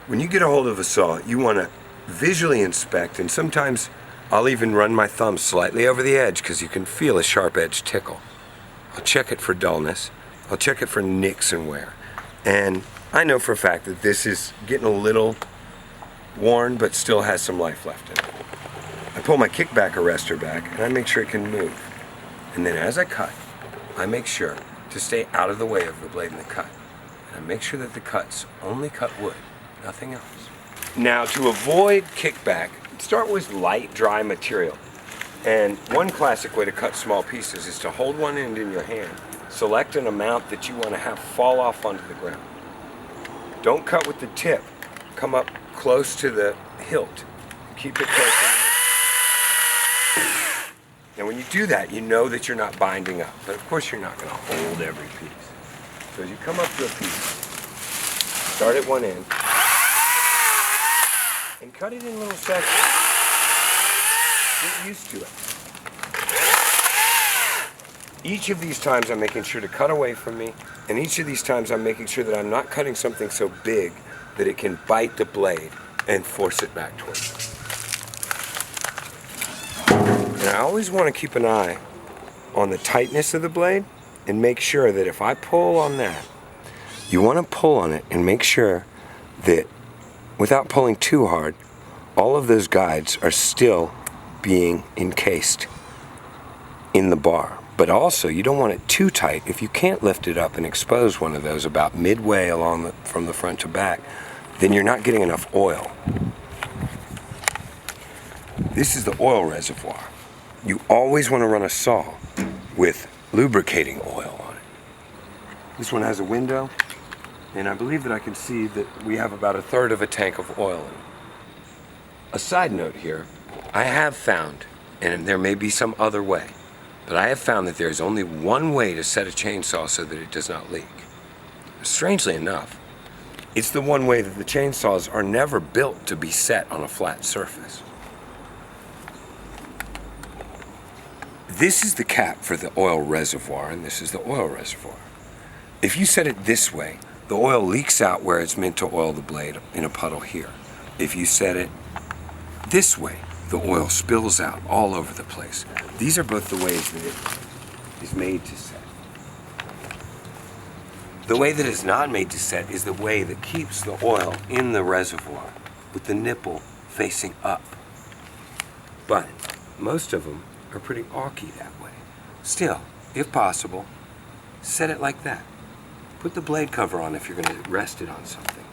When you get a hold of a saw, you want to visually inspect, and sometimes I'll even run my thumb slightly over the edge because you can feel a sharp edge tickle. I'll check it for dullness. I'll check it for nicks and wear. And I know for a fact that this is getting a little worn but still has some life left in it. I pull my kickback arrestor back and I make sure it can move. And then as I cut, I make sure to stay out of the way of the blade in the cut. And I make sure that the cuts only cut wood, nothing else. Now, to avoid kickback, start with light, dry material. And one classic way to cut small pieces is to hold one end in your hand, select an amount that you want to have fall off onto the ground. Don't cut with the tip. Come up close to the hilt. Keep it close. Now when you do that, you know that you're not binding up. But of course you're not going to hold every piece. So as you come up to a piece, start at one end, and cut it in little sections. Get used to it. Each of these times I'm making sure to cut away from me, and each of these times I'm making sure that I'm not cutting something so big that it can bite the blade and force it back towards me. And I always want to keep an eye on the tightness of the blade and make sure that if I pull on that, you want to pull on it and make sure that without pulling too hard, all of those guides are still being encased in the bar. But also, you don't want it too tight. If you can't lift it up and expose one of those about midway along from the front to back, then you're not getting enough oil. This is the oil reservoir. You always want to run a saw with lubricating oil on it. This one has a window, and I believe that I can see that we have about 1/3 of a tank of oil in it. A side note here, I have found, and there may be some other way, but I have found that there is only one way to set a chainsaw so that it does not leak. Strangely enough, it's the one way that the chainsaws are never built to be set on a flat surface. This is the cap for the oil reservoir, and this is the oil reservoir. If you set it this way, the oil leaks out where it's meant to oil the blade in a puddle here. If you set it this way, the oil spills out all over the place. These are both the ways that it is made to set. The way that it's not made to set is the way that keeps the oil in the reservoir with the nipple facing up. But most of them are pretty awky that way. Still, if possible, set it like that. Put the blade cover on if you're going to rest it on something.